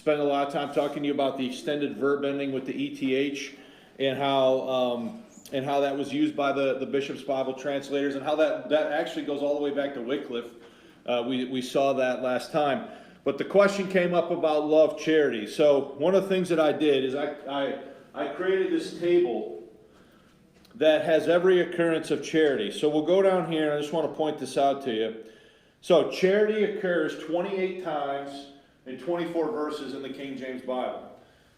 spent a lot of time talking to you about the extended verb ending with the ETH and how that was used by the Bishop's Bible translators, and how that actually goes all the way back to Wycliffe. We saw that last time. But the question came up about love, charity. So one of the things that I did is I created this table that has every occurrence of charity. So we'll go down here, and I just want to point this out to you. So charity occurs 28 times in 24 verses in the King James Bible.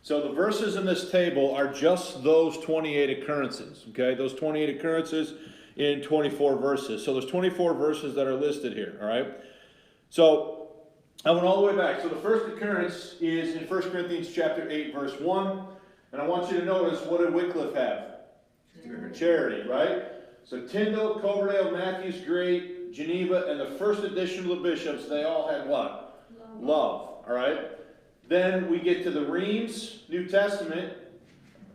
So the verses in this table are just those 28 occurrences, okay? Those 28 occurrences in 24 verses. So there's 24 verses that are listed here, all right? So I went all the way back. So the first occurrence is in 1 Corinthians chapter 8, verse 1. And I want you to notice, what did Wycliffe have? Charity, right? So Tyndale, Coverdale, Matthew's Great, Geneva, and the first edition of the bishops, they all had what? Love, all right? Then we get to the Reims New Testament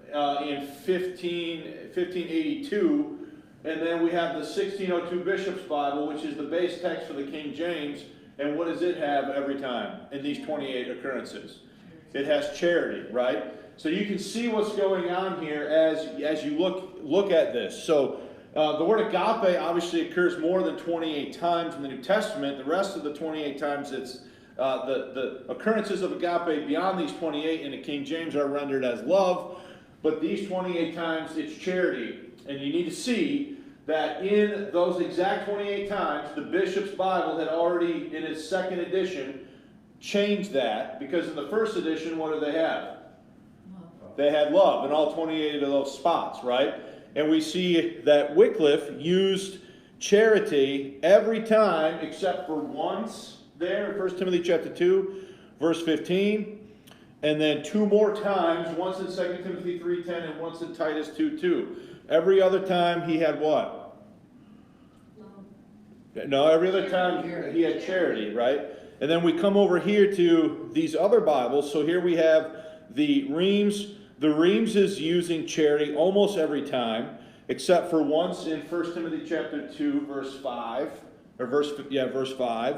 in 1582, and then we have the 1602 Bishop's Bible, which is the base text for the King James. And what does it have every time in these 28 occurrences? It has charity, right? So you can see what's going on here as you look at this. So the word agape obviously occurs more than 28 times in the New Testament. The rest of the 28 times, it's the occurrences of agape beyond these 28 in the King James are rendered as love. But these 28 times, it's charity. And you need to see that in those exact 28 times, the Bishop's Bible had already, in its second edition, changed that. Because in the first edition, what did they have? They had love in all 28 of those spots, right? And we see that Wycliffe used charity every time except for once there in 1 Timothy chapter 2, verse 15. And then two more times, once in 2 Timothy 3:10 and once in Titus 2:2. Every other time he had what? Love. No, every other time he had charity, right? And then we come over here to these other Bibles. So here we have the Reims. The Reims is using charity almost every time, except for once in 1 Timothy chapter 2, verse 5. Verse 5.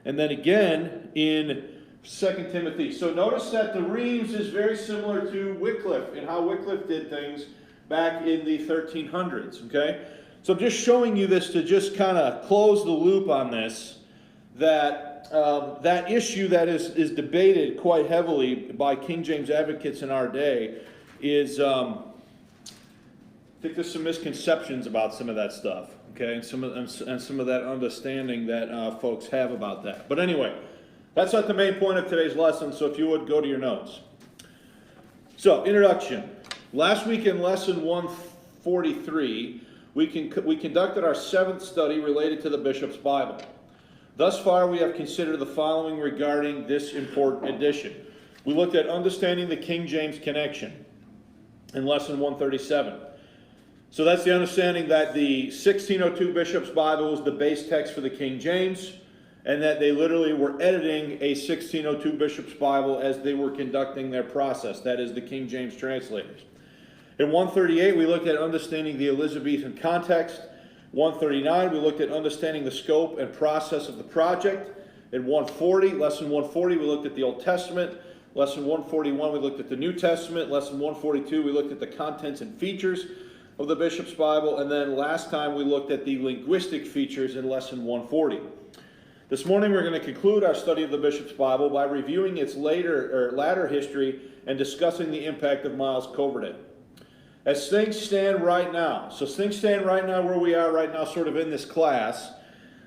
And then again in 2 Timothy. So notice that the Reims is very similar to Wycliffe and how Wycliffe did things back in the 1300s, okay? So I'm just showing you this to just kind of close the loop on this, that that issue that is debated quite heavily by King James advocates in our day is, I think there's some misconceptions about some of that stuff, okay? And some of that understanding that folks have about that. But anyway, that's not the main point of today's lesson, so if you would, go to your notes. So, introduction. Last week in lesson 143, we conducted our 7th study related to the Bishop's Bible. Thus far, we have considered the following regarding this important edition. We looked at understanding the King James connection in lesson 137. So that's the understanding that the 1602 Bishop's Bible was the base text for the King James, and that they literally were editing a 1602 Bishop's Bible as they were conducting their process, that is the King James translators. In 138, we looked at understanding the Elizabethan context. 139, we looked at understanding the scope and process of the project. In lesson 140, we looked at the Old Testament. Lesson 141, we looked at the New Testament. Lesson 142, we looked at the contents and features of the Bishop's Bible. And then last time, we looked at the linguistic features in lesson 140. This morning, we're going to conclude our study of the Bishop's Bible by reviewing its latter history and discussing the impact of Miles Coverdale. As things stand right now, where we are right now, sort of in this class,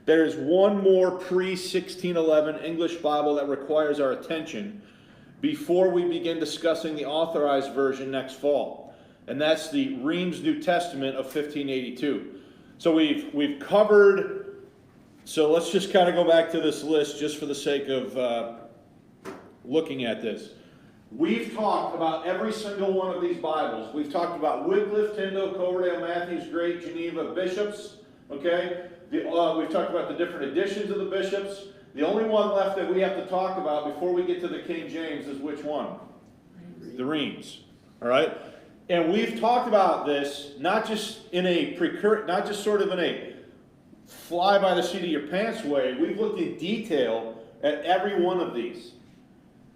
there is one more pre-1611 English Bible that requires our attention before we begin discussing the authorized version next fall. And that's the Reims New Testament of 1582. So we've covered, so let's just kind of go back to this list just for the sake of looking at this. We've talked about every single one of these Bibles. We've talked about Wycliffe, Tyndale, Coverdale, Matthew's Great, Geneva, Bishops. Okay? We've talked about the different editions of the Bishops. The only one left that we have to talk about before we get to the King James is which one? The Reims. All right? And we've talked about this not just sort of in a fly by the seat of your pants way. We've looked in detail at every one of these.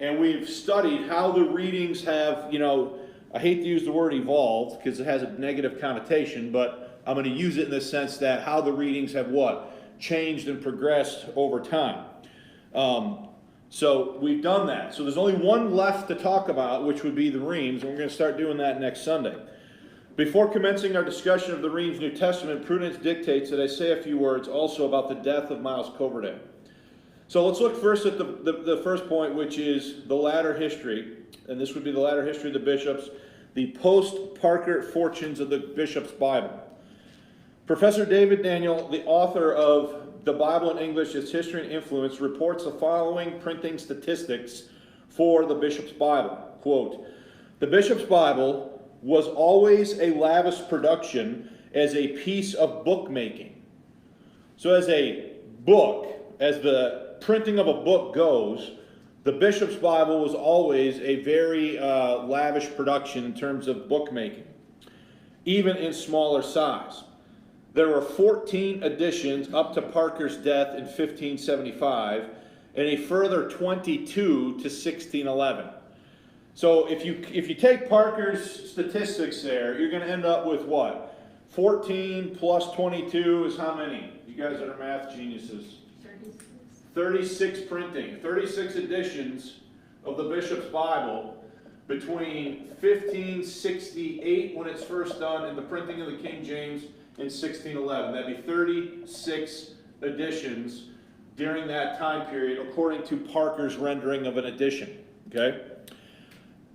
and we've studied how the readings have, I hate to use the word evolved because it has a negative connotation, but I'm going to use it in the sense that how the readings have what? Changed and progressed over time. So we've done that. So there's only one left to talk about, which would be the reams, and we're going to start doing that next Sunday. Before commencing our discussion of the Reams New Testament, prudence dictates that I say a few words also about the death of Miles Coverdale. So let's look first at the first point, which is the latter history, and this would be the latter history of the bishops, the post-Parker fortunes of the Bishop's Bible. Professor David Daniel, the author of The Bible in English, Its History and Influence, reports the following printing statistics for the Bishop's Bible. Quote, "The Bishop's Bible was always a lavish production as a piece of bookmaking." So as a book, as the printing of a book goes, the Bishop's Bible was always a very lavish production in terms of bookmaking, even in smaller size. There were 14 editions up to Parker's death in 1575, and a further 22 to 1611. So if you take Parker's statistics there, you're going to end up with what? 14 plus 22 is how many? You guys that are math geniuses. 36 printing, 36 editions of the Bishop's Bible between 1568 when it's first done and the printing of the King James in 1611. That'd be 36 editions during that time period according to Parker's rendering of an edition. Okay?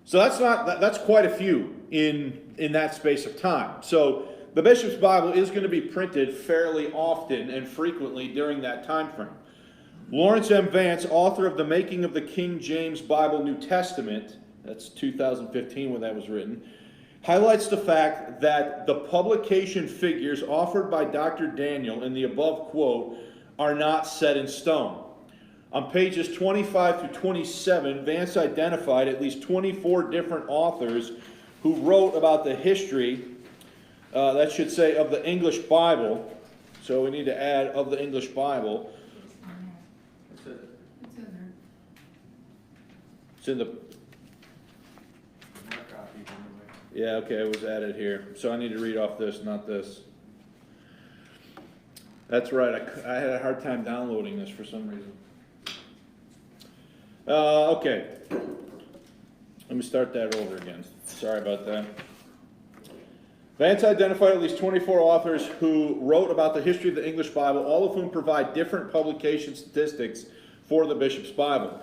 So that's quite a few in that space of time. So the Bishop's Bible is going to be printed fairly often and frequently during that time frame. Lawrence M. Vance, author of The Making of the King James Bible New Testament, that's 2015 when that was written, highlights the fact that the publication figures offered by Dr. Daniel in the above quote are not set in stone. On pages 25 through 27, Vance identified at least 24 different authors who wrote about the history, that should say, of the English Bible. So we need to add of the English Bible. It's in the... Yeah, okay, it was added here. So I need to read off this, not this. That's right, I had a hard time downloading this for some reason. Okay. Let me start that over again. Sorry about that. Vance identified at least 24 authors who wrote about the history of the English Bible, all of whom provide different publication statistics for the Bishop's Bible.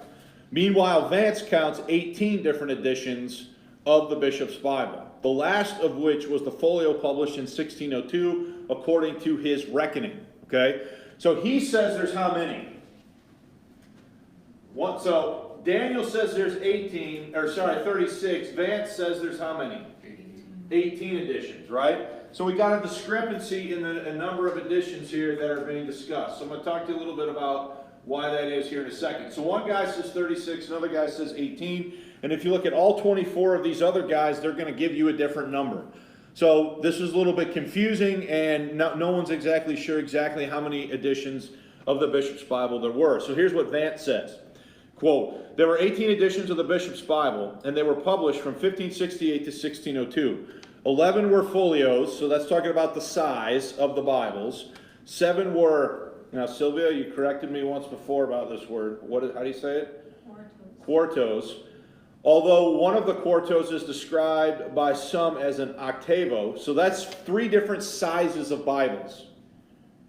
Meanwhile, Vance counts 18 different editions of the Bishop's Bible, the last of which was the folio published in 1602 according to his reckoning. Okay? So he says there's how many? So Daniel says there's 36. Vance says there's how many? 18 editions, right? So we got a discrepancy in the number of editions here that are being discussed. So I'm going to talk to you a little bit about why that is here in a second. So one guy says 36, another guy says 18, and if you look at all 24 of these other guys, they're going to give you a different number. So this is a little bit confusing, and no one's exactly sure exactly how many editions of the Bishop's Bible there were. So here's what Vance says. Quote, "There were 18 editions of the Bishop's Bible, and they were published from 1568 to 1602. 11 were folios, so that's talking about the size of the Bibles. 7 were, now Sylvia, you corrected me once before about this word. How do you say it? Quartos. Although one of the quartos is described by some as an octavo, so that's 3 different sizes of Bibles,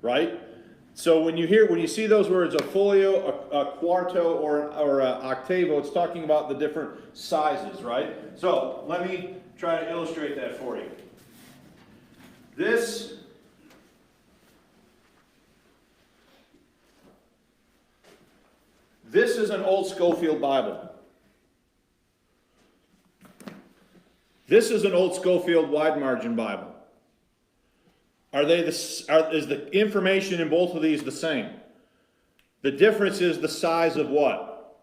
right? So when you see those words, a folio, a quarto, or a octavo, it's talking about the different sizes, right? So let me try to illustrate that for you. This is an old Schofield Bible. This is an old Schofield wide margin Bible. Is the information in both of these the same? The difference is the size of what?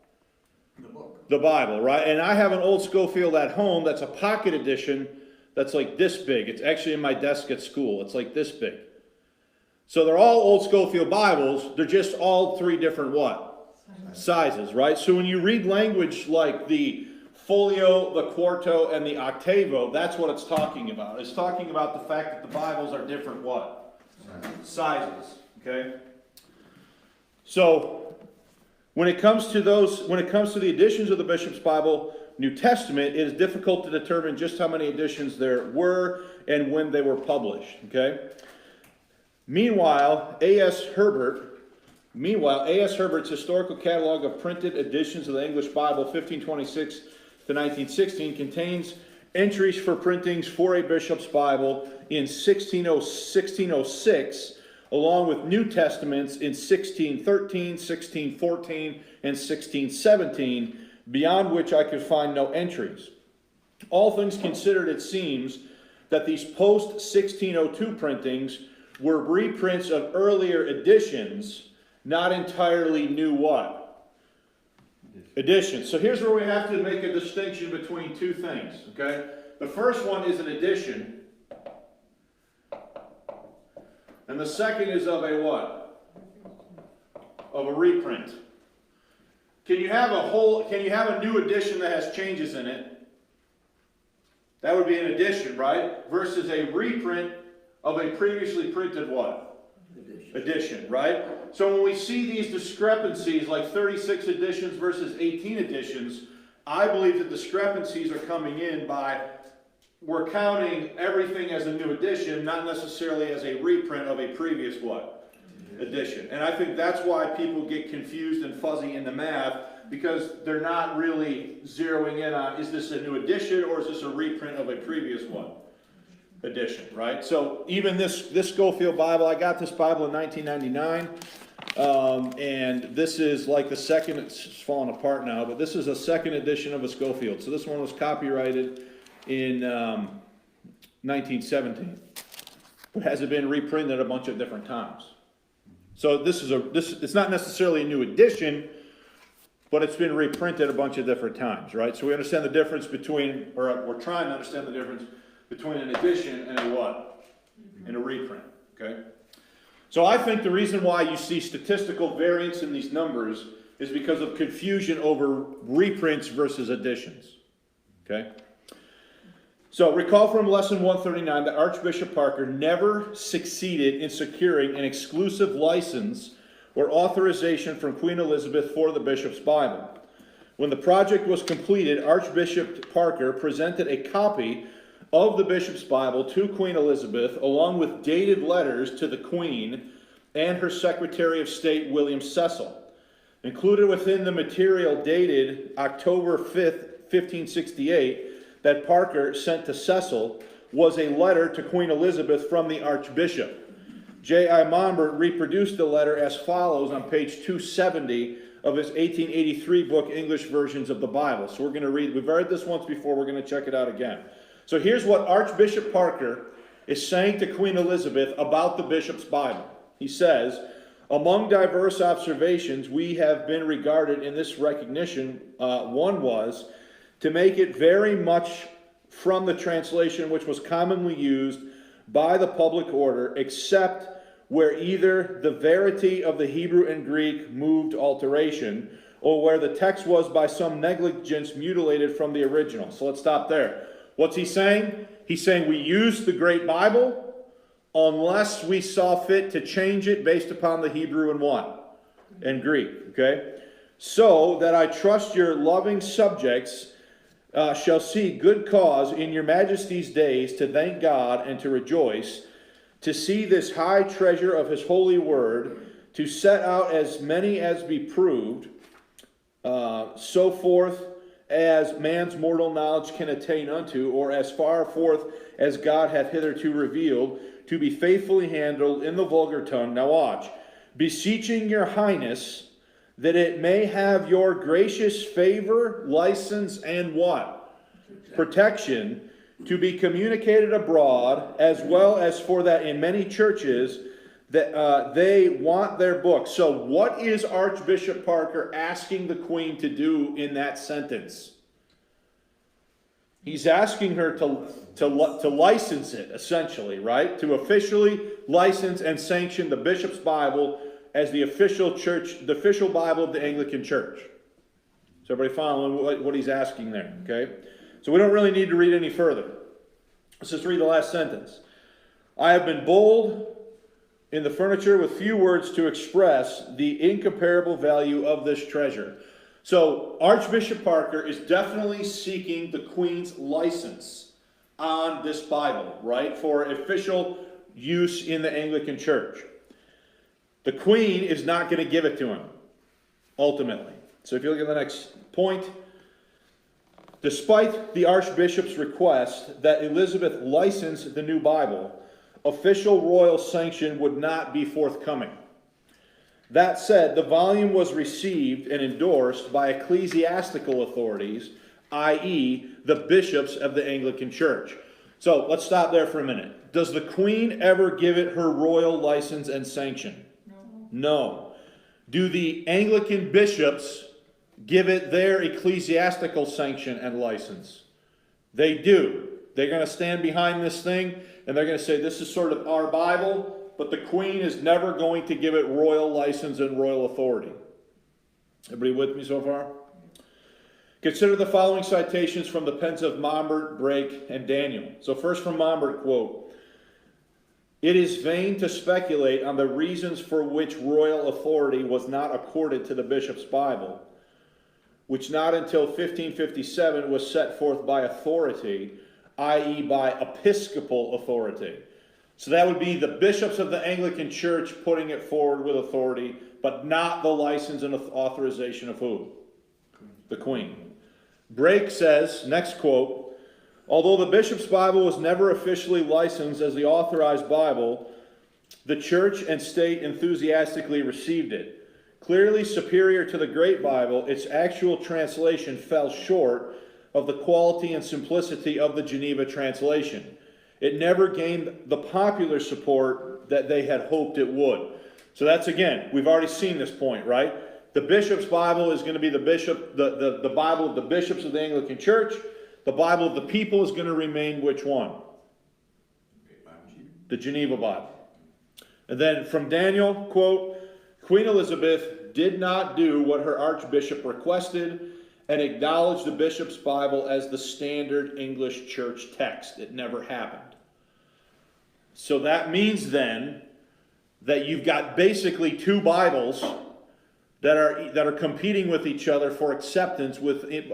The book. The Bible, right? And I have an old Schofield at home that's a pocket edition that's like this big. It's actually in my desk at school. It's like this big. So they're all old Schofield Bibles. They're just all 3 different what? Sizes, right? So when you read language like the folio, the quarto, and the octavo, that's what it's talking about. It's talking about the fact that the Bibles are different what? Sizes, okay? So when it comes to the editions of the Bishop's Bible, New Testament, it is difficult to determine just how many editions there were and when they were published, okay? Meanwhile, A.S. Herbert's Historical Catalog of Printed Editions of the English Bible, 1526 to 1916, contains entries for printings for a bishop's Bible in 1606, along with New Testaments in 1613, 1614, and 1617, beyond which I could find no entries. All things considered, it seems that these post-1602 printings were reprints of earlier editions, not entirely new what? Editions. So here's where we have to make a distinction between two things, okay? The first one is an edition, and the second is of a what? Of a reprint. Can you have a new edition that has changes in it? That would be an edition, right? Versus a reprint of a previously printed what? Edition, right? So when we see these discrepancies, like 36 editions versus 18 editions, I believe the discrepancies are coming in by we're counting everything as a new edition, not necessarily as a reprint of a previous what? Edition. And I think that's why people get confused and fuzzy in the math, because they're not really zeroing in on, is this a new edition or is this a reprint of a previous one? Edition, right? So even this Scofield Bible, I got this Bible in 1999, and this is like the second, it's falling apart now, but this is a second edition of a Scofield. So this one was copyrighted in 1917, but hasn't been reprinted a bunch of different times. So it's not necessarily a new edition, but it's been reprinted a bunch of different times, right? So we understand the difference between, or we're trying to understand the difference between an edition and a what? And a reprint, okay? So I think the reason why you see statistical variance in these numbers is because of confusion over reprints versus editions, okay? So recall from lesson 139 that Archbishop Parker never succeeded in securing an exclusive license or authorization from Queen Elizabeth for the Bishop's Bible. When the project was completed, Archbishop Parker presented a copy of the Bishop's Bible to Queen Elizabeth, along with dated letters to the Queen and her Secretary of State, William Cecil. Included within the material dated October 5th, 1568, that Parker sent to Cecil was a letter to Queen Elizabeth from the Archbishop. J.I. Monbert reproduced the letter as follows on page 270 of his 1883 book, English Versions of the Bible. So we're going to read, we've read this once before, we're going to check it out again. So here's what Archbishop Parker is saying to Queen Elizabeth about the Bishop's Bible. He says, among diverse observations we have been regarded in this recognition, one was to make it very much from the translation which was commonly used by the public order, except where either the verity of the Hebrew and Greek moved alteration, or where the text was by some negligence mutilated from the original. So let's stop there. What's he saying? He's saying we use the Great Bible unless we saw fit to change it based upon the Hebrew and what? And Greek, okay? So that I trust your loving subjects shall see good cause in your majesty's days to thank God and to rejoice, to see this high treasure of his holy word, to set out as many as be proved, so forth as man's mortal knowledge can attain unto, or as far forth as God hath hitherto revealed, to be faithfully handled in the vulgar tongue. Now watch. Beseeching your highness, that it may have your gracious favor, license, and what? Protection, to be communicated abroad, as well as for that in many churches that they want their books. So what is Archbishop Parker asking the Queen to do in that sentence? He's asking her to license it, essentially, right? To officially license and sanction the Bishop's Bible as the official church, the official Bible of the Anglican Church. Is everybody following what he's asking there? Okay? So we don't really need to read any further. Let's just read the last sentence. I have been bold in the furniture with few words to express the incomparable value of this treasure. So Archbishop Parker is definitely seeking the Queen's license on this Bible, right, for official use in the Anglican Church. The Queen is not going to give it to him, ultimately. So if you look at the next point, despite the Archbishop's request that Elizabeth license the new Bible, official royal sanction would not be forthcoming. That said, the volume was received and endorsed by ecclesiastical authorities, i.e., the bishops of the Anglican Church. So let's stop there for a minute. Does the Queen ever give it her royal license and sanction? No. Do the Anglican bishops give it their ecclesiastical sanction and license? They do. They're going to stand behind this thing and they're going to say this is sort of our Bible, but the Queen is never going to give it royal license and royal authority. Everybody with me so far? Consider the following citations from the pens of Mombert, Brake, and Daniel. So first from Mombert, quote, "It is vain to speculate on the reasons for which royal authority was not accorded to the bishop's Bible, which not until 1557 was set forth by authority, i.e. by episcopal authority." So that would be the bishops of the Anglican Church putting it forward with authority, but not the license and authorization of who? The Queen. Brake says, next quote, "Although the bishop's Bible was never officially licensed as the authorized Bible, the church and state enthusiastically received it. Clearly superior to the Great Bible, its actual translation fell short of the quality and simplicity of the Geneva translation. It never gained the popular support that they had hoped it would." So that's, again, we've already seen this point, right? The bishop's Bible is going to be the Bible of the bishops of the Anglican Church. The Bible of the people is going to remain which one? The Geneva Bible. And then from Daniel, quote, "Queen Elizabeth did not do what her archbishop requested and acknowledged the bishop's Bible as the standard English church text. It never happened." So that means then that you've got basically two Bibles that are competing with each other for acceptance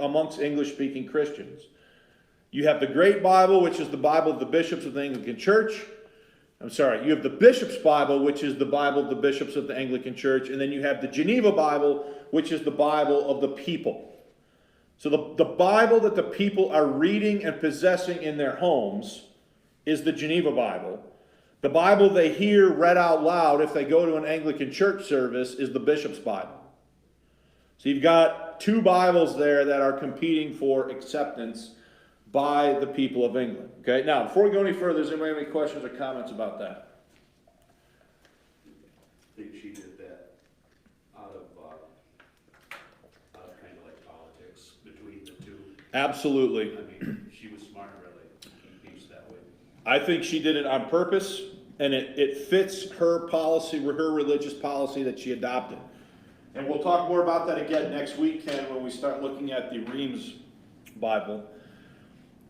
amongst English-speaking Christians. You have the Great Bible, which is the Bible of the bishops of the Anglican Church. You have the Bishop's Bible, which is the Bible of the bishops of the Anglican Church, and then you have the Geneva Bible, which is the Bible of the people. So the Bible that the people are reading and possessing in their homes is the Geneva Bible. The Bible they hear read out loud if they go to an Anglican church service is the Bishop's Bible. So you've got two Bibles there that are competing for acceptance by the people of England. Okay, now before we go any further, does anybody have any questions or comments about that? I think she did that out of kind of like politics between the two. Absolutely. I mean, she was smart, really, to keep peace that way. I think she did it on purpose, and it fits her policy, her religious policy that she adopted. And we'll talk more about that again next week, Ken, when we start looking at the Reims Bible.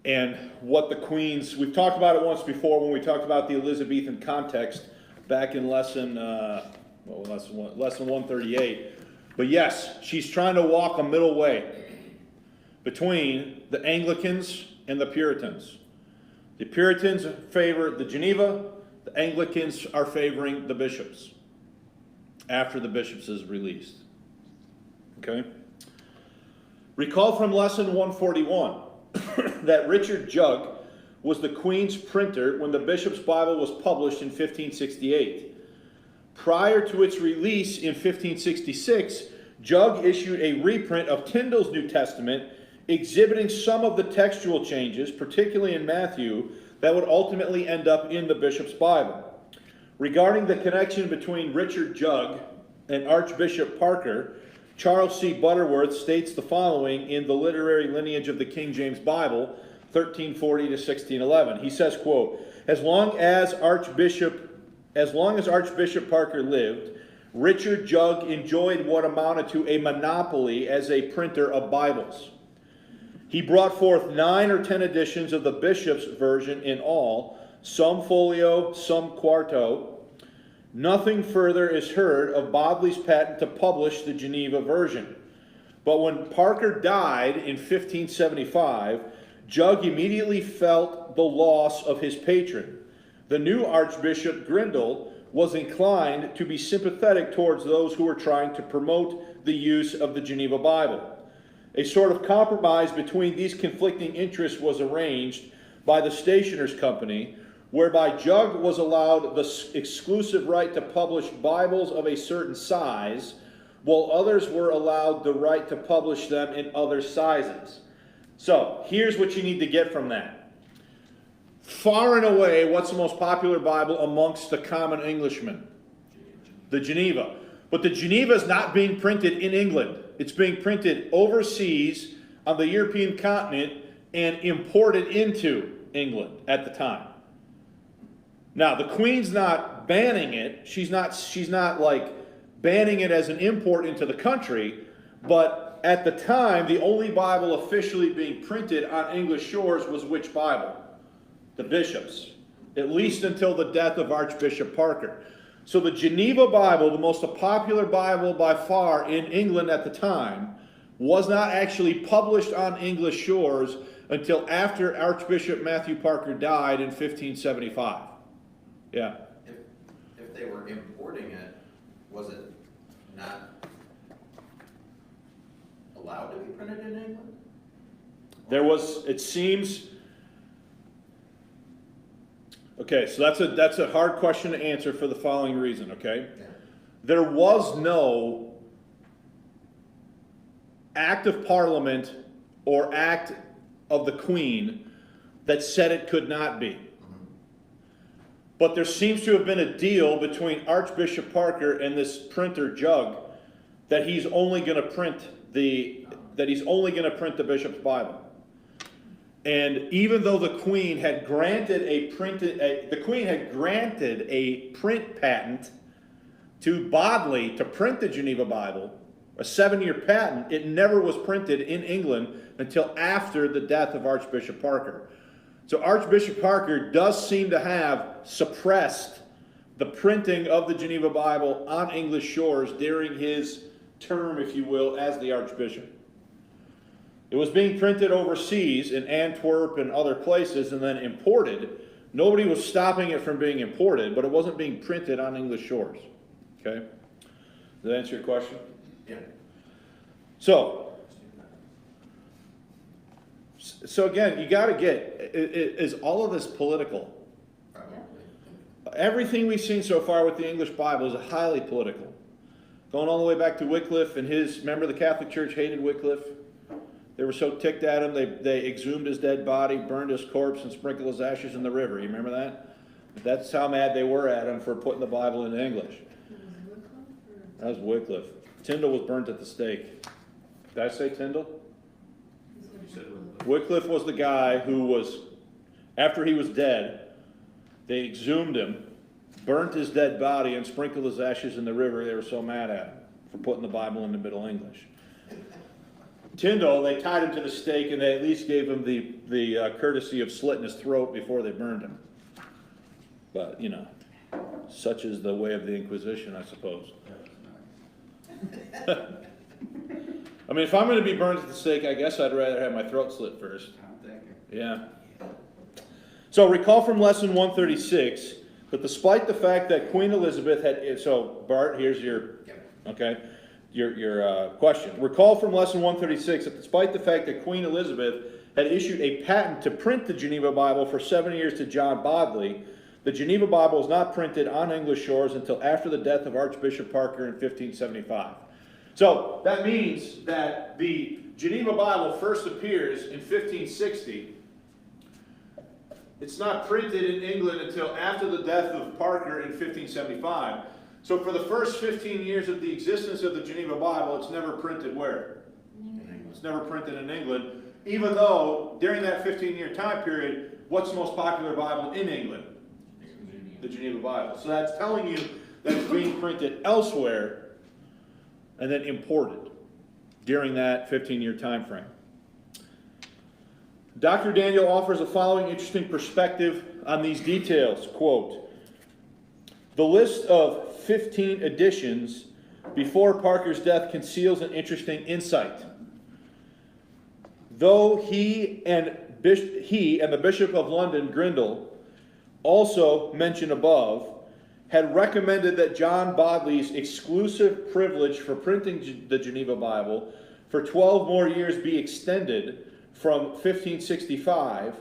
And what the Queen's, we've talked about it once before when we talked about the Elizabethan context back in lesson 138. But yes, she's trying to walk a middle way between the Anglicans and the Puritans. The Puritans favor the Geneva, the Anglicans are favoring the bishops after the bishops is released. Okay? Recall from lesson 141 that Richard Jugg was the Queen's printer when the Bishop's Bible was published in 1568. Prior to its release in 1566, Jugg issued a reprint of Tyndale's New Testament exhibiting some of the textual changes, particularly in Matthew, that would ultimately end up in the Bishop's Bible. Regarding the connection between Richard Jugg and Archbishop Parker, Charles C. Butterworth states the following in The Literary Lineage of the King James Bible, 1340 to 1611. He says, quote, as long as Archbishop Parker lived, Richard Jugg enjoyed what amounted to a monopoly as a printer of Bibles. He brought forth 9 or 10 editions of the bishop's version in all, some folio, some quarto. Nothing further is heard of Bodley's patent to publish the Geneva version. But when Parker died in 1575, Jugg immediately felt the loss of his patron. The new Archbishop Grindal was inclined to be sympathetic towards those who were trying to promote the use of the Geneva Bible. A sort of compromise between these conflicting interests was arranged by the Stationers' Company, whereby Jugg was allowed the exclusive right to publish Bibles of a certain size, while others were allowed the right to publish them in other sizes. So, here's what you need to get from that. Far and away, what's the most popular Bible amongst the common Englishman? The Geneva. But the Geneva is not being printed in England. It's being printed overseas on the European continent and imported into England at the time. Now, the Queen's not banning it. She's not like banning it as an import into the country, but at the time, the only Bible officially being printed on English shores was which Bible? The Bishop's, at least until the death of Archbishop Parker. So the Geneva Bible, the most popular Bible by far in England at the time, was not actually published on English shores until after Archbishop Matthew Parker died in 1575. Yeah. If they were importing it, was it not allowed to be printed in England? There was, it seems... Okay, so that's a hard question to answer for the following reason, okay? Yeah. There was no act of Parliament or act of the Queen that said it could not be. But there seems to have been a deal between Archbishop Parker and this printer Jugg that he's only going to print the Bishop's Bible. And even though the Queen had granted a print patent to Bodley to print the Geneva Bible, a 7-year patent, it never was printed in England until after the death of Archbishop Parker. So Archbishop Parker does seem to have suppressed the printing of the Geneva Bible on English shores during his term, if you will, as the Archbishop. It was being printed overseas in Antwerp and other places and then imported. Nobody was stopping it from being imported, but it wasn't being printed on English shores. Okay? Does that answer your question? Yeah. So again, you got to get, is all of this political? Probably. Everything we've seen so far with the English Bible is highly political. Going all the way back to Wycliffe and remember the Catholic Church hated Wycliffe? They were so ticked at him, they exhumed his dead body, burned his corpse, and sprinkled his ashes in the river. You remember that? That's how mad they were at him for putting the Bible into English. That was Wycliffe. Tyndale was burnt at the stake. Did I say Tyndale? Wycliffe was the guy who was, after he was dead, they exhumed him, burnt his dead body, and sprinkled his ashes in the river. They were so mad at him for putting the Bible into Middle English. Tyndale, they tied him to the stake, and they at least gave him the courtesy of slitting his throat before they burned him. But, you know, such is the way of the Inquisition, I suppose. I mean, if I'm going to be burned at the stake, I guess I'd rather have my throat slit first. Yeah. So recall from lesson 136 that despite the fact that Queen Elizabeth had... So, Bart, here's your... Okay? Your question. Recall from lesson 136 that despite the fact that Queen Elizabeth had issued a patent to print the Geneva Bible for 7 years to John Bodley, the Geneva Bible was not printed on English shores until after the death of Archbishop Parker in 1575. So that means that the Geneva Bible first appears in 1560. It's not printed in England until after the death of Parker in 1575. So for the first 15 years of the existence of the Geneva Bible, it's never printed where? It's never printed in England, even though during that 15-year time period, what's the most popular Bible in England? The Geneva Bible. So that's telling you that is being printed elsewhere and then imported during that 15-year time frame. Dr. Daniel offers the following interesting perspective on these details. Quote, "The list of 15 editions before Parker's death conceals an interesting insight. Though he and the Bishop of London, Grindal, also mentioned above, had recommended that John Bodley's exclusive privilege for printing the Geneva Bible for 12 more years be extended from 1565,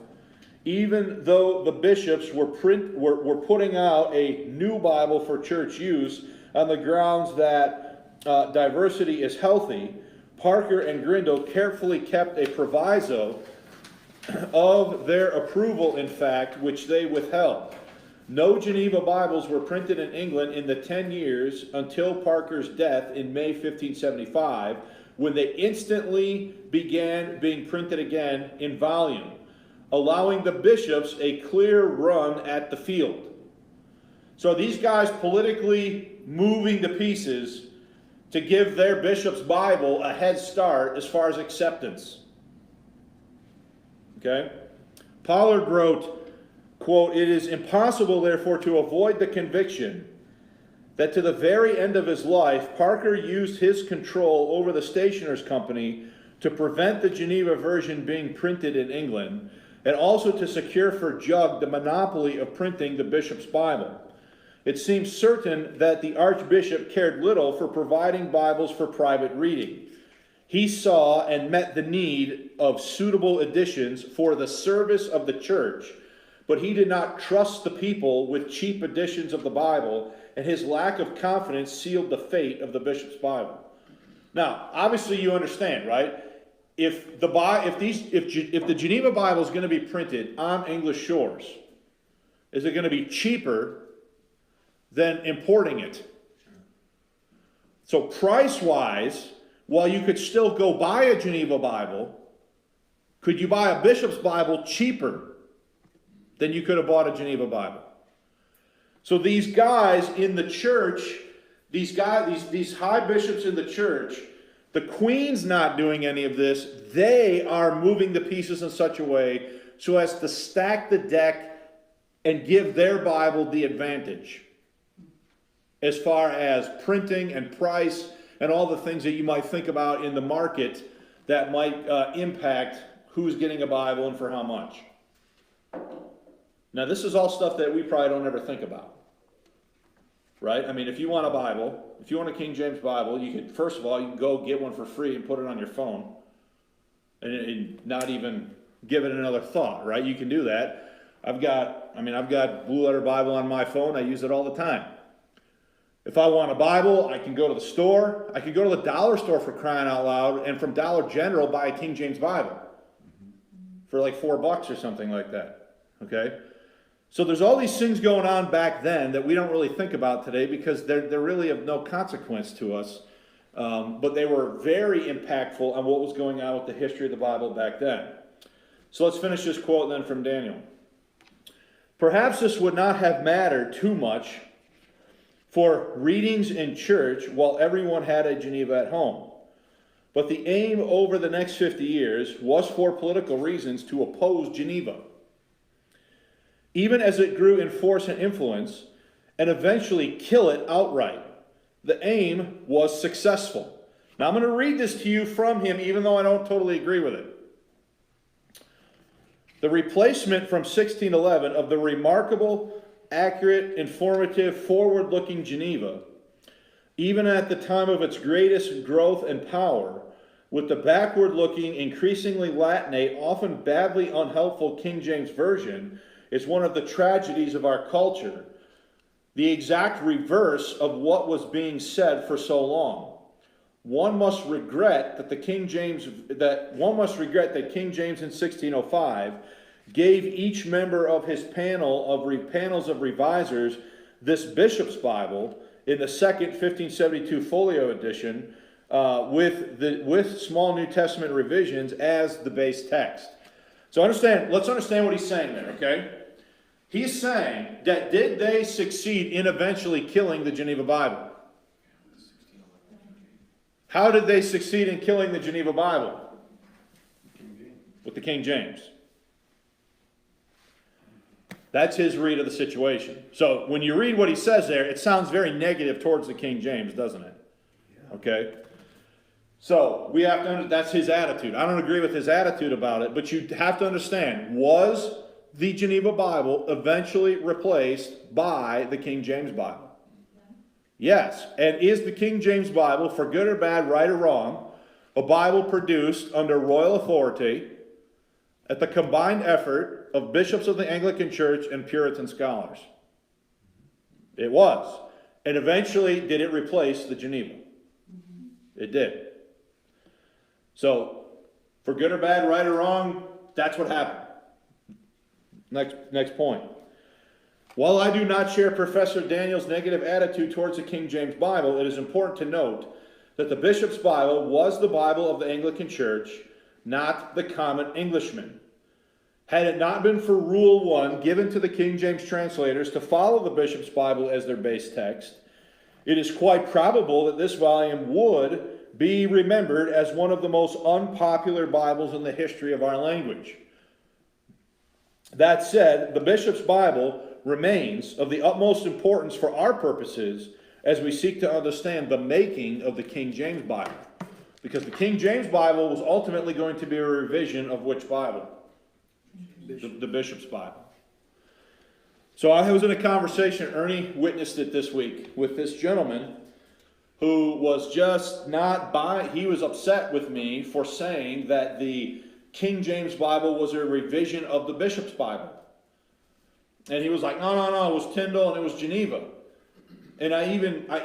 even though the bishops were putting out a new Bible for church use on the grounds that diversity is healthy, Parker and Grindal carefully kept a proviso of their approval, in fact, which they withheld. No Geneva Bibles were printed in England in the 10 years until Parker's death in May 1575, when they instantly began being printed again in volume, allowing the bishops a clear run at the field." So these guys politically moving the pieces to give their bishop's Bible a head start as far as acceptance. Okay? Pollard wrote, quote, "It is impossible, therefore, to avoid the conviction that to the very end of his life, Parker used his control over the Stationers' Company to prevent the Geneva version being printed in England, and also to secure for Jug the monopoly of printing the bishop's Bible. It seems certain that the Archbishop cared little for providing Bibles for private reading. He saw and met the need of suitable editions for the service of the church, but he did not trust the people with cheap editions of the Bible, and his lack of confidence sealed the fate of the bishop's Bible." Now, obviously you understand, right? If the Geneva Bible is going to be printed on English shores, is it going to be cheaper than importing it? So price-wise, while you could still go buy a Geneva Bible, could you buy a bishop's Bible cheaper than you could have bought a Geneva Bible? So these guys in the church, these high bishops in the church, the Queen's not doing any of this. They are moving the pieces in such a way so as to stack the deck and give their Bible the advantage as far as printing and price and all the things that you might think about in the market that might impact who's getting a Bible and for how much. Now, this is all stuff that we probably don't ever think about, right? I mean, if you want a Bible, if you want a King James Bible, you could, first of all, you can go get one for free and put it on your phone and not even give it another thought, right? You can do that. I've got Blue Letter Bible on my phone. I use it all the time. If I want a Bible, I can go to the store. I can go to the dollar store, for crying out loud, and from Dollar General buy a King James Bible for like $4 or something like that, okay? So there's all these things going on back then that we don't really think about today because they're really of no consequence to us, but they were very impactful on what was going on with the history of the Bible back then. So let's finish this quote then from Daniel. "Perhaps this would not have mattered too much for readings in church while everyone had a Geneva at home. But the aim over the next 50 years was for political reasons to oppose Geneva, even as it grew in force and influence, and eventually kill it outright. The aim was successful." Now I'm going to read this to you from him, even though I don't totally agree with it. "The replacement from 1611 of the remarkable, accurate, informative, forward-looking Geneva, even at the time of its greatest growth and power, with the backward-looking, increasingly Latinate, often badly unhelpful King James Version, is one of the tragedies of our culture, the exact reverse of what was being said for so long. One must regret that King James in 1605 gave each member of his panels of revisers this bishop's Bible in the second 1572 folio edition with small New Testament revisions as the base text." So let's understand what he's saying there, okay? He's saying that did they succeed in eventually killing the Geneva Bible? How did they succeed in killing the Geneva Bible? With the King James. That's his read of the situation. So when you read what he says there, it sounds very negative towards the King James, doesn't it? Okay? So we have to, that's his attitude. I don't agree with his attitude about it, but you have to understand, was the Geneva Bible eventually replaced by the King James Bible? Yes. And is the King James Bible, for good or bad, right or wrong, a Bible produced under royal authority at the combined effort of bishops of the Anglican Church and Puritan scholars? It was. And eventually, did it replace the Geneva? It did. So, for good or bad, right or wrong, that's what happened. Next point. While I do not share Professor Daniel's negative attitude towards the King James Bible, it is important to note that the Bishop's Bible was the Bible of the Anglican Church, not the common Englishman. Had it not been for Rule 1 given to the King James translators to follow the Bishop's Bible as their base text, it is quite probable that this volume would be remembered as one of the most unpopular Bibles in the history of our language. That said, the Bishop's Bible remains of the utmost importance for our purposes as we seek to understand the making of the King James Bible. Because the King James Bible was ultimately going to be a revision of which Bible? The Bishop's Bible. So I was in a conversation, Ernie witnessed it this week, with this gentleman who was just not he was upset with me for saying that the King James Bible was a revision of the Bishop's Bible. And he was like, no, it was Tyndale and it was Geneva. And I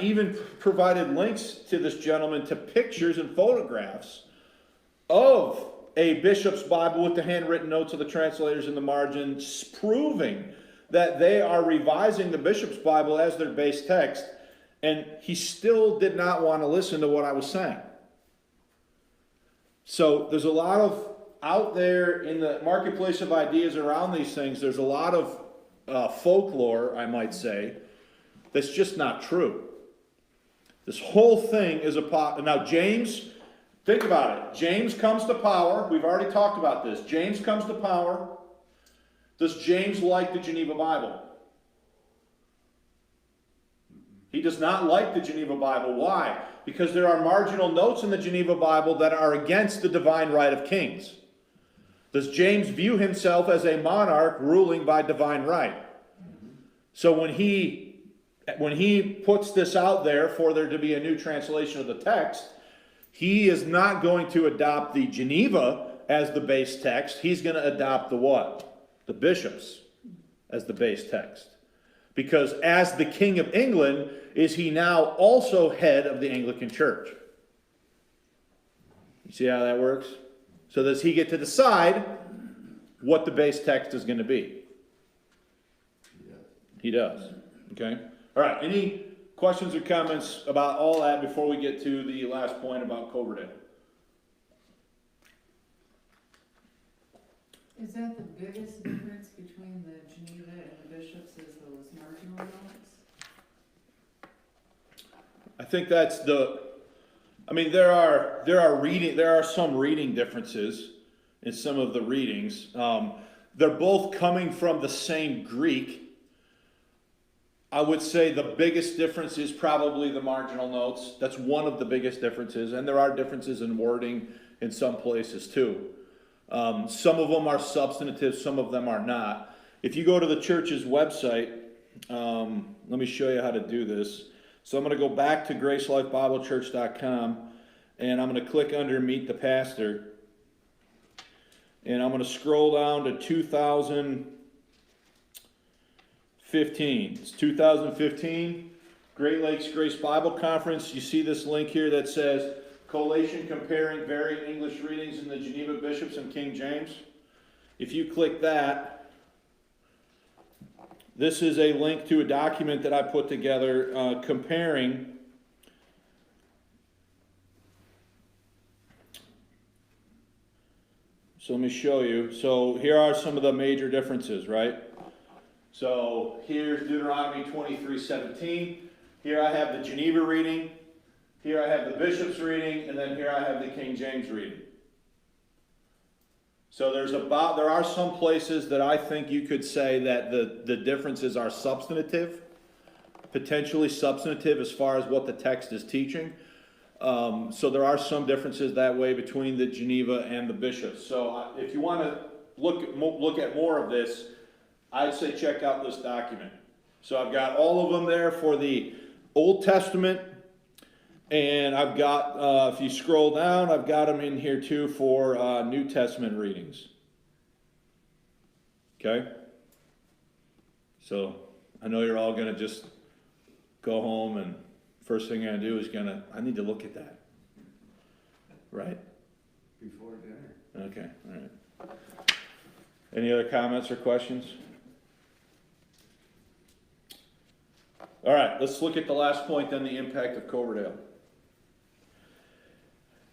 even provided links to this gentleman to pictures and photographs of a Bishop's Bible with the handwritten notes of the translators in the margin, proving that they are revising the Bishop's Bible as their base text. And he still did not want to listen to what I was saying. So there's a lot of, out there in the marketplace of ideas around these things, there's a lot of folklore, I might say, that's just not true. This whole thing is now James, think about it. James comes to power. We've already talked about this. James comes to power. Does James like the Geneva Bible? He does not like the Geneva Bible. Why? Because there are marginal notes in the Geneva Bible that are against the divine right of kings. Does James view himself as a monarch ruling by divine right? So when he puts this out there for there to be a new translation of the text, he is not going to adopt the Geneva as the base text. He's going to adopt the what? The Bishops as the base text. Because as the King of England, is he now also head of the Anglican Church? You see how that works? So does he get to decide what the base text is going to be? He does. Okay? All right. Any questions or comments about all that before we get to the last point about Coverdale? Is that the biggest difference between the Geneva and the Bishops is those marginal notes? I think that's there are some reading differences in some of the readings. They're both coming from the same Greek. I would say the biggest difference is probably the marginal notes. That's one of the biggest differences, and there are differences in wording in some places too. Some of them are substantive, some of them are not. If you go to the church's website, let me show you how to do this. So I'm going to go back to gracelifebiblechurch.com, and I'm going to click under Meet the Pastor, and I'm going to scroll down to 2015. It's 2015, Great Lakes Grace Bible Conference. You see this link here that says Collation Comparing Varied English Readings in the Geneva Bishops and King James. If you click that, this is a link to a document that I put together comparing so let me show you. So here are some of the major differences, right? So here's Deuteronomy 23:17. Here I have the Geneva reading. Here I have the bishop's reading, and then here I have the King James reading. So there are some places that I think you could say that the differences are substantive, potentially substantive as far as what the text is teaching. So there are some differences that way between the Geneva and the bishops. So if you want to look at more of this, I'd say check out this document. So I've got all of them there for the Old Testament, and I've got, if you scroll down, I've got them in here too for New Testament readings. Okay? So I know you're all going to just go home and first thing I'm going to do is I need to look at that. Right? Before dinner. Okay, all right. Any other comments or questions? All right, let's look at the last point then, the impact of Coverdale.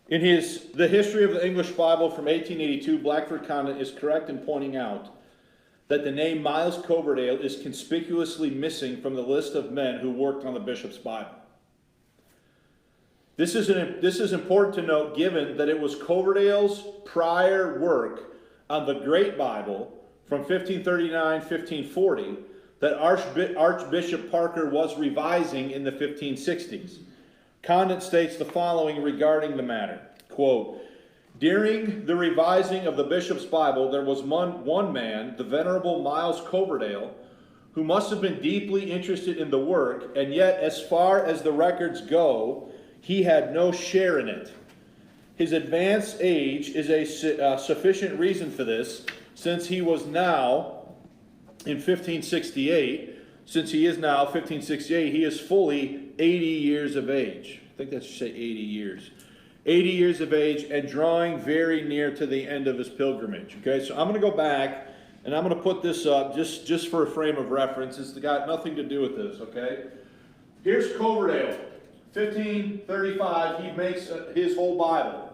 In The History of the English Bible from 1882, Blackford Condon is correct in pointing out that the name Miles Coverdale is conspicuously missing from the list of men who worked on the bishop's Bible. This is important to note given that it was Coverdale's prior work on the Great Bible from 1539-1540 that Archbishop Parker was revising in the 1560s. Condon states the following regarding the matter, quote, "During the revising of the bishop's Bible, there was one man, the Venerable Miles Coverdale, who must have been deeply interested in the work, and yet as far as the records go, he had no share in it. His advanced age is a sufficient reason for this, since he was now in 1568, since he is now 1568, he is fully 80 years of age." I think that should say 80 years. 80 years of age and drawing very near to the end of his pilgrimage. Okay, so I'm going to go back and I'm going to put this up just for a frame of reference. It's got nothing to do with this, okay? Here's Coverdale, 1535. He makes his whole Bible.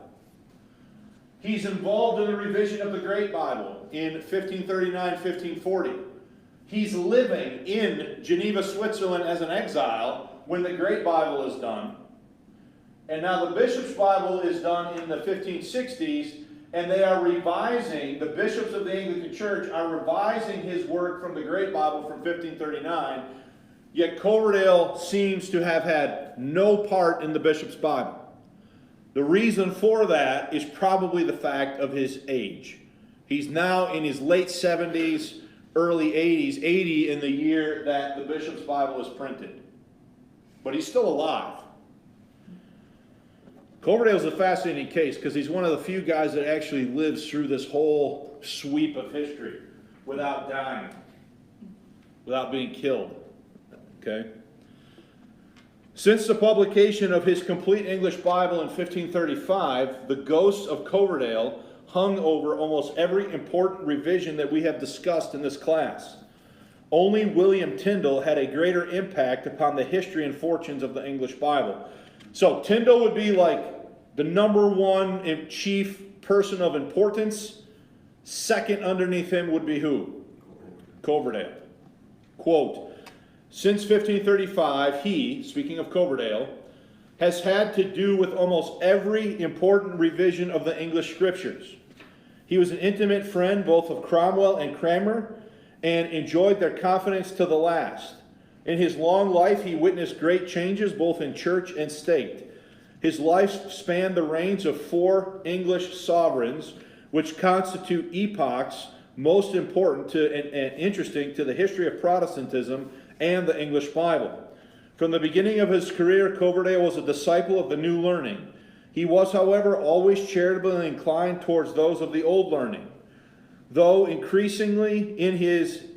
He's involved in the revision of the Great Bible in 1539, 1540. He's living in Geneva, Switzerland as an exile when the Great Bible is done. And now the Bishop's Bible is done in the 1560s, and they are revising, the bishops of the Anglican Church are revising his work from the Great Bible from 1539, yet Coverdale seems to have had no part in the Bishop's Bible. The reason for that is probably the fact of his age. He's now in his late 70s, early 80s, 80 in the year that the Bishop's Bible was printed. But he's still alive. Coverdale's a fascinating case because he's one of the few guys that actually lives through this whole sweep of history without dying, without being killed. Okay? Since the publication of his complete English Bible in 1535, the ghost of Coverdale hung over almost every important revision that we have discussed in this class. Only William Tyndale had a greater impact upon the history and fortunes of the English Bible. So Tyndale would be like the number one chief person of importance. Second underneath him would be who? Coverdale. Quote, "Since 1535, he," speaking of Coverdale, "has had to do with almost every important revision of the English Scriptures. He was an intimate friend both of Cromwell and Cranmer, and enjoyed their confidence to the last. In his long life, he witnessed great changes both in church and state. His life spanned the reigns of 4 English sovereigns, which constitute epochs most important to and interesting to the history of Protestantism and the English Bible. From the beginning of his career, Coverdale was a disciple of the new learning. He was, however, always charitably inclined towards those of the old learning. Though increasingly in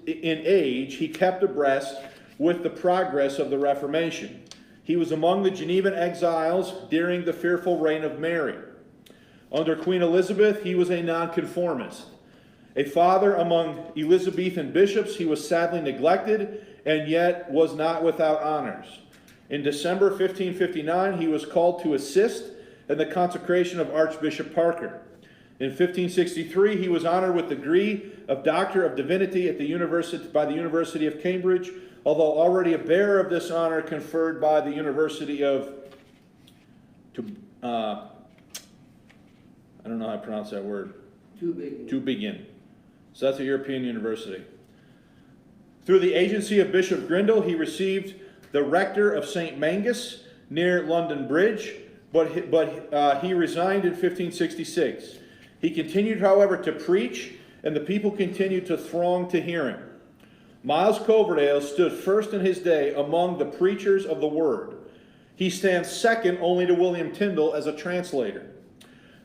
age, he kept abreast with the progress of the Reformation. He was among the Genevan exiles during the fearful reign of Mary. Under Queen Elizabeth, he was a nonconformist. A father among Elizabethan bishops, he was sadly neglected and yet was not without honors. In December 1559, he was called to assist in the consecration of Archbishop Parker. In 1563, he was honored with the degree of Doctor of Divinity at the university, by the University of Cambridge, although already a bearer of this honor conferred by the University of, I don't know how to pronounce that word. Tübingen. So that's a European university. Through the agency of Bishop Grindal, he received the rector of St. Mangus near London Bridge, but he resigned in 1566. He continued, however, to preach, and the people continued to throng to hear him. Miles Coverdale stood first in his day among the preachers of the word. He stands second only to William Tyndale as a translator.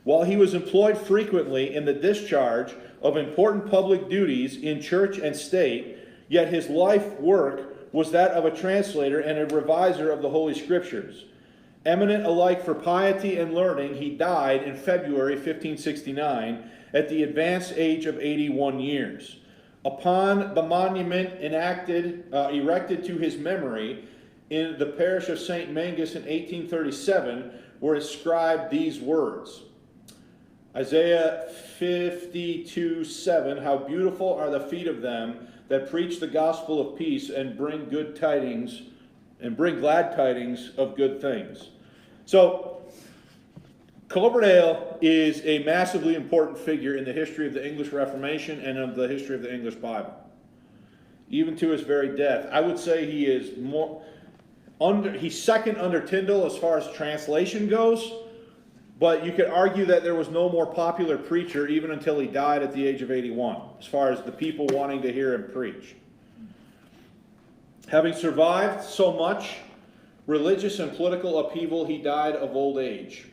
While he was employed frequently in the discharge of important public duties in church and state, yet his life work was that of a translator and a reviser of the Holy Scriptures. Eminent alike for piety and learning, he died in February 1569 at the advanced age of 81 years. Upon the monument erected to his memory in the parish of St. Mangus in 1837 were inscribed these words. Isaiah 52:7, how beautiful are the feet of them that preach the gospel of peace and bring good tidings, and bring glad tidings of good things. So, Coverdale is a massively important figure in the history of the English Reformation and of the history of the English Bible. Even to his very death. I would say he is he's second under Tyndale as far as translation goes, but you could argue that there was no more popular preacher even until he died at the age of 81, as far as the people wanting to hear him preach. Having survived so much religious and political upheaval, he died of old age.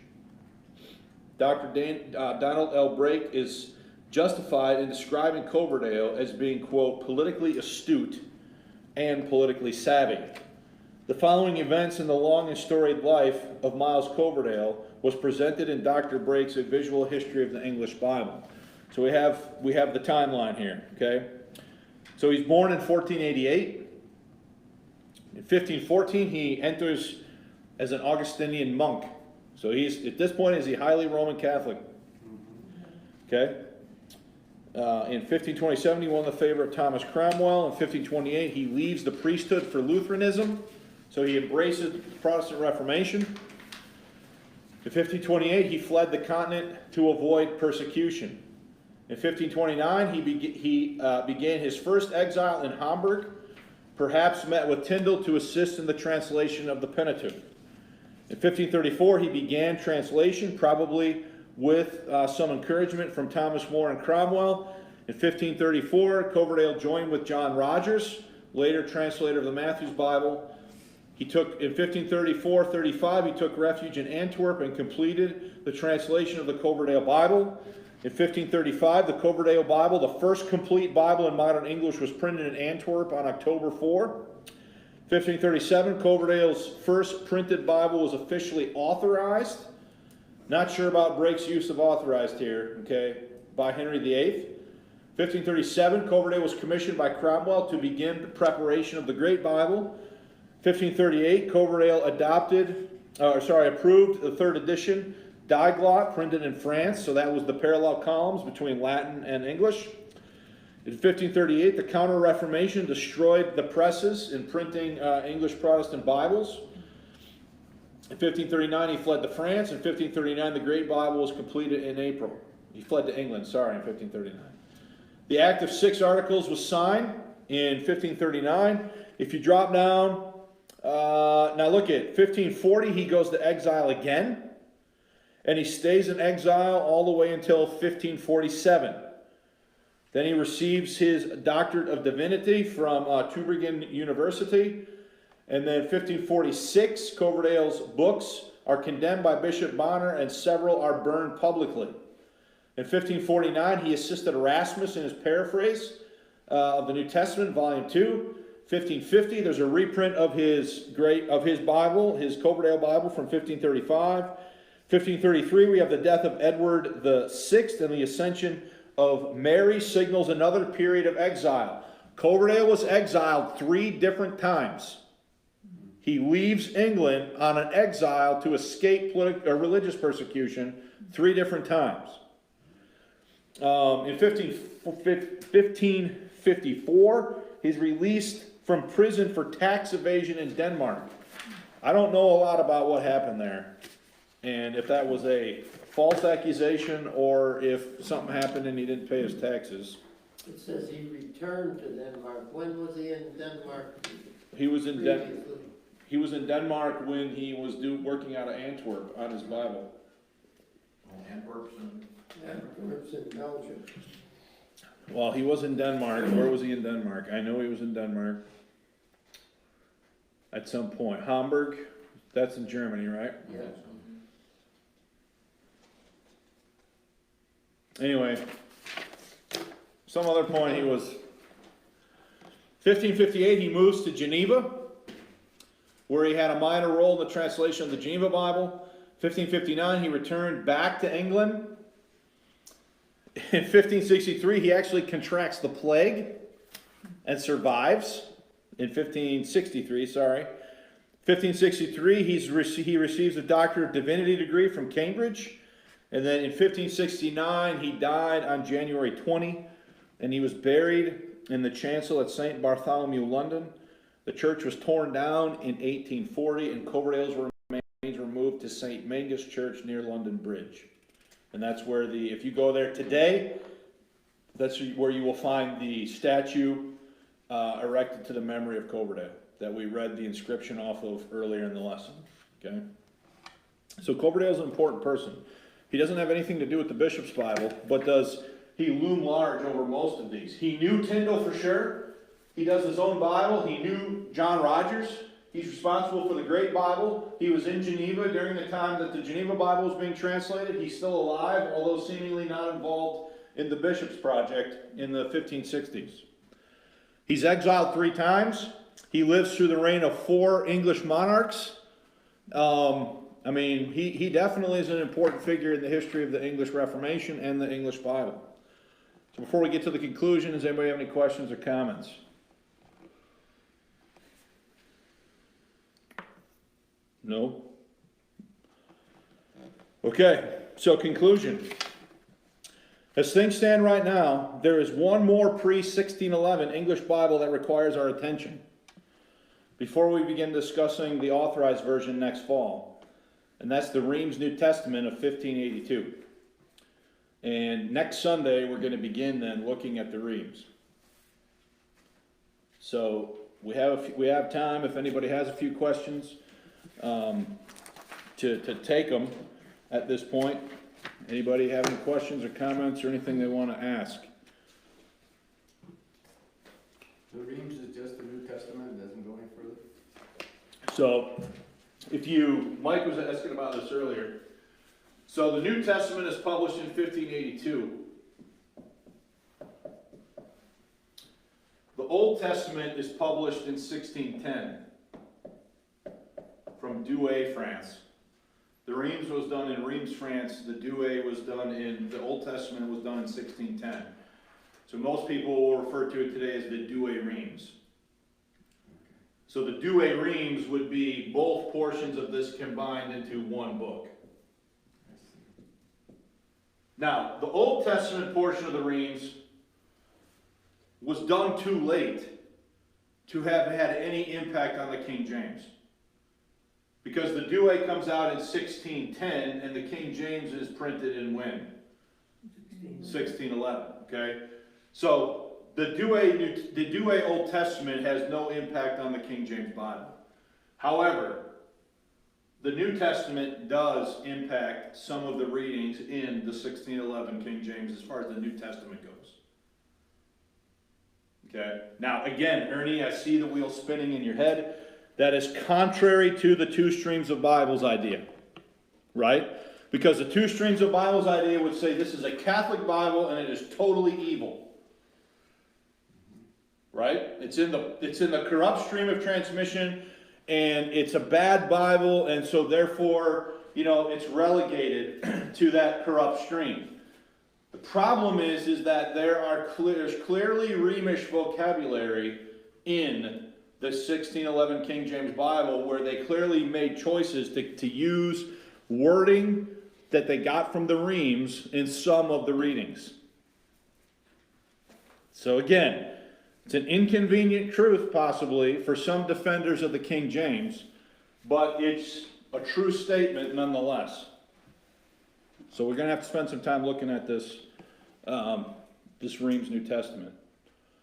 Dr. Donald L. Brake is justified in describing Coverdale as being, quote, politically astute and politically savvy. The following events in the long and storied life of Miles Coverdale was presented in Dr. Brake's A Visual History of the English Bible. So we have the timeline here, okay? So he's born in 1488. In 1514, he enters as an Augustinian monk. So he's, at this point, is he highly Roman Catholic? Okay? In 1527, he won the favor of Thomas Cromwell. In 1528, he leaves the priesthood for Lutheranism. So he embraces the Protestant Reformation. In 1528, he fled the continent to avoid persecution. In 1529, he began his first exile in Hamburg, perhaps met with Tyndale to assist in the translation of the Pentateuch. In 1534, he began translation, probably with some encouragement from Thomas More and Cromwell. In 1534, Coverdale joined with John Rogers, later translator of the Matthew's Bible. In 1534-35, he took refuge in Antwerp and completed the translation of the Coverdale Bible. In 1535, the Coverdale Bible, the first complete Bible in modern English, was printed in Antwerp on October 4. 1537, Coverdale's first printed Bible was officially authorized. Not sure about Brake's use of authorized here, okay, by Henry VIII. 1537, Coverdale was commissioned by Cromwell to begin the preparation of the Great Bible. 1538, Coverdale approved the third edition, Diglot, printed in France, so that was the parallel columns between Latin and English. In 1538, the Counter-Reformation destroyed the presses in printing English Protestant Bibles. In 1539, he fled to France. In 1539, the Great Bible was completed in April. He fled to England, in 1539. The Act of 6 Articles was signed in 1539. If you drop down, now look at 1540, he goes to exile again. And he stays in exile all the way until 1547. Then he receives his Doctorate of Divinity from Tübingen University. And then 1546, Coverdale's books are condemned by Bishop Bonner and several are burned publicly. In 1549, he assisted Erasmus in his paraphrase of the New Testament, Volume 2. 1550, there's a reprint of his Bible, his Coverdale Bible from 1535. 1533, we have the death of Edward VI and the ascension of Mary signals another period of exile. Coverdale was exiled 3 different times. He leaves England on an exile to escape religious persecution 3 different times. In 1554, he's released from prison for tax evasion in Denmark. I don't know a lot about what happened there, and if that was a false accusation or if something happened and he didn't pay his taxes. It says he returned to Denmark. When was he in Denmark He was in previously? He was in Denmark when he was working out of Antwerp on his Bible. Antwerp's and Antwerp's in Belgium. Well, he was in Denmark. Where was he in Denmark? I know he was in Denmark at some point. Hamburg, that's in Germany, right? Yeah. Anyway, some other point he was. 1558, he moves to Geneva, where he had a minor role in the translation of the Geneva Bible. 1559, he returned back to England. In 1563, he actually contracts the plague and survives. In 1563, sorry. 1563, he receives a Doctor of Divinity degree from Cambridge. And then in 1569, he died on January 20, and he was buried in the chancel at St. Bartholomew, London. The church was torn down in 1840, and Coverdale's remains were moved to St. Mangus Church near London Bridge. And that's where if you go there today, that's where you will find the statue erected to the memory of Coverdale that we read the inscription off of earlier in the lesson. Okay? So Coverdale's an important person. He doesn't have anything to do with the Bishop's Bible, but does he loom large over most of these. He knew Tyndale for sure. He does his own Bible. He knew John Rogers. He's responsible for the Great Bible. He was in Geneva during the time that the Geneva Bible was being translated. He's still alive, although seemingly not involved in the Bishop's Project in the 1560s. He's exiled 3 times. He lives through the reign of 4 English monarchs. He definitely is an important figure in the history of the English Reformation and the English Bible. So before we get to the conclusion, does anybody have any questions or comments? No? Okay, so conclusion. As things stand right now, there is one more pre-1611 English Bible that requires our attention before we begin discussing the authorized version next fall. And that's the Reims New Testament of 1582. And next Sunday, we're going to begin then looking at the Reims. So we have time if anybody has a few questions to take them at this point. Anybody have any questions or comments or anything they want to ask? The Reims is just the New Testament, it doesn't go any further? So, Mike was asking about this earlier. So the New Testament is published in 1582. The Old Testament is published in 1610 from Douai, France. The Reims was done in Reims, France. The Douai was done the Old Testament was done in 1610. So most people will refer to it today as the Douai Reims. So the Douai Reims would be both portions of this combined into one book. Now, the Old Testament portion of the Reims was done too late to have had any impact on the King James. Because the Douai comes out in 1610 and the King James is printed in when? 1611, okay? So the Douai Old Testament has no impact on the King James Bible. However, the New Testament does impact some of the readings in the 1611 King James as far as the New Testament goes. Okay? Now, again, Ernie, I see the wheel spinning in your head. That is contrary to the 2 streams of Bibles idea. Right? Because the 2 streams of Bibles idea would say this is a Catholic Bible and it is totally evil. Right? It's in the corrupt stream of transmission, and it's a bad Bible, and so therefore, it's relegated to that corrupt stream. The problem is that there's clearly Rhemish vocabulary in the 1611 King James Bible where they clearly made choices to use wording that they got from the Reims in some of the readings. So again, it's an inconvenient truth possibly for some defenders of the King James, but it's a true statement nonetheless. So we're going to have to spend some time looking at this, this Reims New Testament.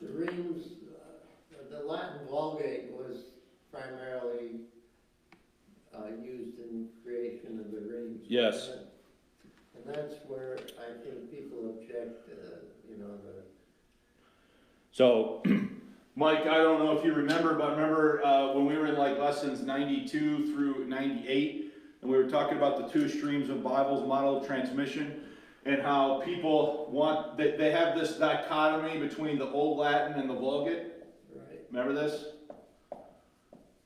The Reims, the Latin Vulgate was primarily used in creation of the Reims. Yes. And that's where I think people object, you know, So, Mike, I don't know if you remember, but remember when we were in like lessons 92 through 98, and we were talking about the two streams of Bibles, model of transmission, and how people want, they have this dichotomy between the Old Latin and the Vulgate. right? Remember this?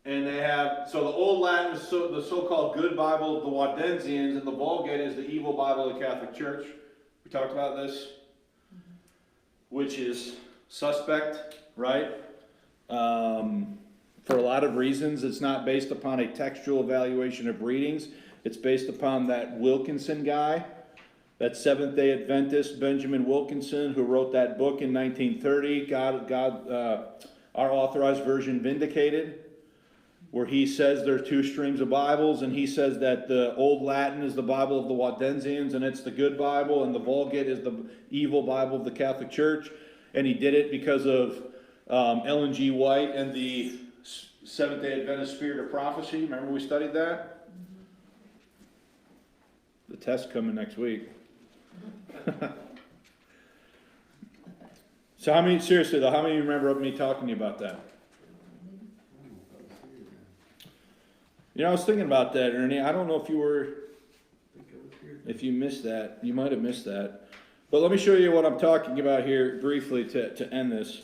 And they have, so the Old Latin is the so-called good Bible of the Waldensians, and the Vulgate is the evil Bible of the Catholic Church. We talked about this, which is suspect, right? For a lot of reasons, it's not based upon a textual evaluation of readings. It's based upon that Wilkinson guy, that Seventh-day Adventist Benjamin Wilkinson, who wrote that book in 1930, Our Authorized Version Vindicated, where he says there are two streams of Bibles, and he says that the Old Latin is the Bible of the Waldensians, and it's the good Bible, and the Vulgate is the evil Bible of the Catholic Church. And he did it because of Ellen G. White and the Seventh-day Adventist Spirit of Prophecy. Remember we studied that? The test's coming next week. So how many, seriously though, how many of you remember me talking to you about that? You know, I was thinking about that, Ernie. I don't know if you were, if you missed that. You might have missed that. But let me show you what I'm talking about here briefly to end this.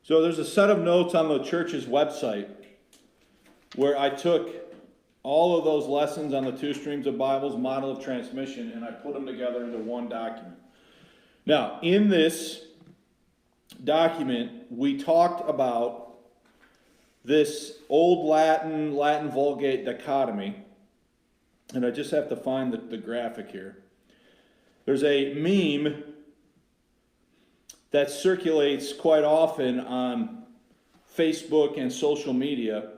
So there's a set of notes on the church's website where I took all of those lessons on the two streams of Bibles, model of transmission, and I put them together into one document. Now, in this document, we talked about this Old Latin, Latin Vulgate dichotomy, and I just have to find the graphic here. There's a meme that circulates quite often on Facebook and social media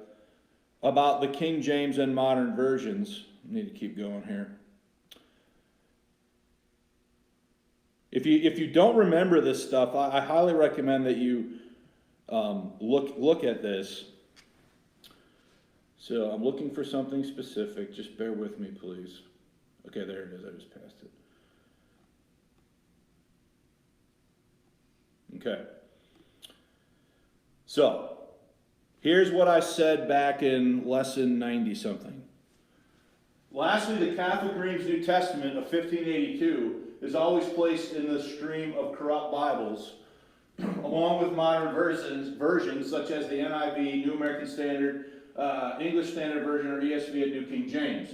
about the King James and modern versions. I need to keep going here. If you don't remember this stuff, I highly recommend that you look at this. So I'm looking for something specific. Just bear with me, please. Okay, there it is. I just passed it. Okay. So, here's what I said back in lesson 90-something. Lastly, the Catholic Reims New Testament of 1582 is always placed in the stream of corrupt Bibles, along with modern versions such as the NIV, New American Standard, English Standard Version, or ESV and New King James.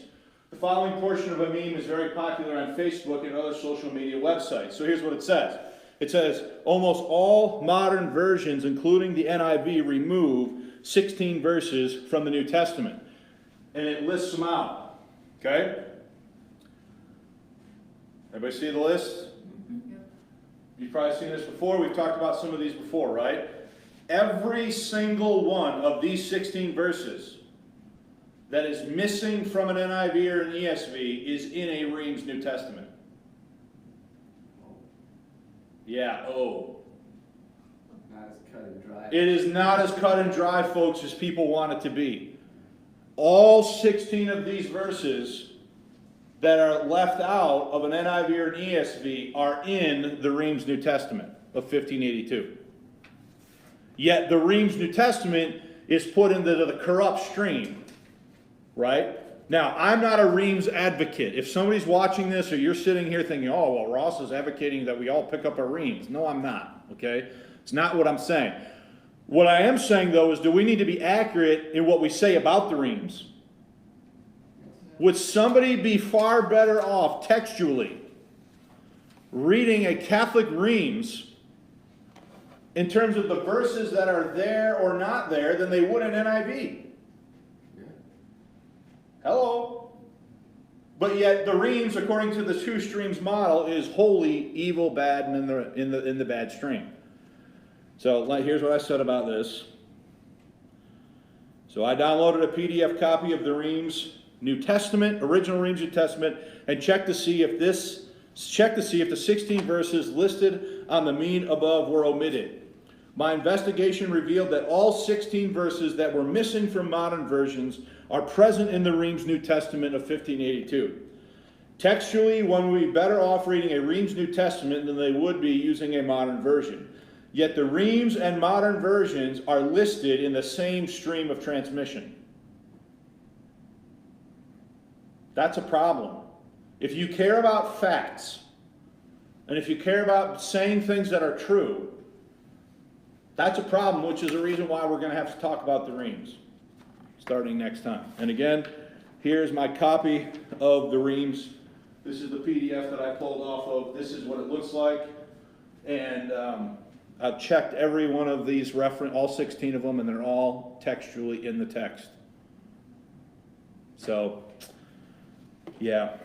The following portion of a meme is very popular on Facebook and other social media websites. So here's what it says. It says, almost all modern versions, including the NIV, remove 16 verses from the New Testament. And it lists them out. Okay? Everybody see the list? You've probably seen this before. We've talked about some of these before, right? Every single one of these 16 verses that is missing from an NIV or an ESV is in a Reims New Testament. Yeah, Not as cut and dry. It is not as cut and dry, folks, as people want it to be. All 16 of these verses that are left out of an NIV or an ESV are in the Reims New Testament of 1582. Yet the Reims New Testament is put into the corrupt stream, right? Now, I'm not a Reims advocate. If somebody's watching this or you're sitting here thinking, oh, well, Ross is advocating that we all pick up a Reims. No, I'm not, okay? It's not what I'm saying. What I am saying, though, is do we need to be accurate in what we say about the Reims? Would somebody be far better off textually reading a Catholic Reims in terms of the verses that are there or not there than they would an NIV? Hello? But yet the reams, according to the two streams model, is holy, evil, bad, and in the bad stream. So here's what I said about this. So I downloaded a PDF copy of the Reams New Testament, original Reams New Testament, and checked to see if the 16 verses listed on the mean above were omitted. My investigation revealed that all 16 verses that were missing from modern versions are present in the Reams New Testament of 1582. Textually, one would be better off reading a Reams New Testament than they would be using a modern version. Yet the Reams and modern versions are listed in the same stream of transmission. That's a problem. If you care about facts, and if you care about saying things that are true, that's a problem, which is a reason why we're going to have to talk about the Reams starting next time. And again, here's my copy of the Reams. This is the PDF that I pulled off of. This is what it looks like. And I've checked every one of these all 16 of them, and they're all textually in the text. So, yeah,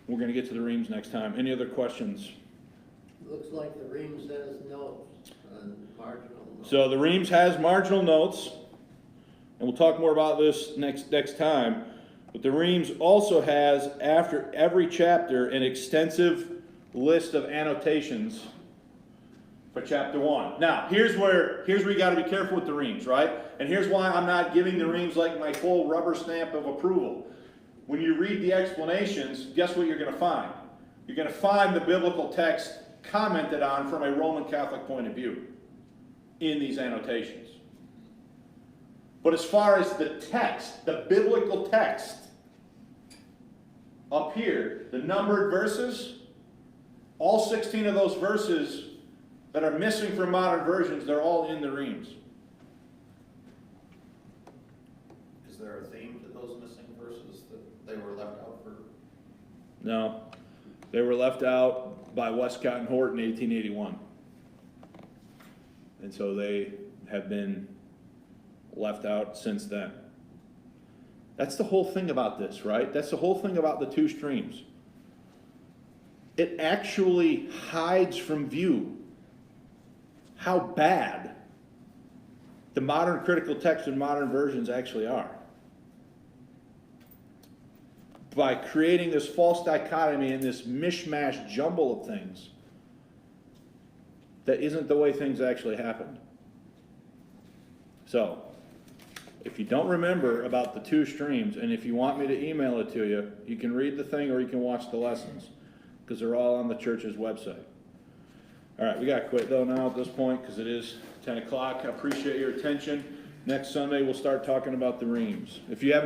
we're going to get to the Reams next time. Any other questions? Looks like the Reams has notes, marginal notes. So the Reams has marginal notes, and we'll talk more about this next time. But the Reams also has, after every chapter, an extensive list of annotations for chapter 1. Now, here's where you got to be careful with the Reams, right? And here's why I'm not giving the Reams like my full rubber stamp of approval. When you read the explanations, guess what you're going to find? You're going to find the biblical text commented on from a Roman Catholic point of view in these annotations. But as far as the text, the biblical text, up here, the numbered verses, all 16 of those verses that are missing from modern versions, they're all in the Reams. Is there a theme to those missing verses that they were left out for? No, they were left out by Westcott and Hort in 1881. And so they have been left out since then. That's the whole thing about this, right? That's the whole thing about the two streams. It actually hides from view how bad the modern critical text and modern versions actually are. By creating this false dichotomy and this mishmash jumble of things that isn't the way things actually happened. So, if you don't remember about the two streams, and if you want me to email it to you, you can read the thing or you can watch the lessons, because they're all on the church's website. All right, we got to quit though now at this point, because it is 10 o'clock. I appreciate your attention. Next Sunday, we'll start talking about the Reams. If you have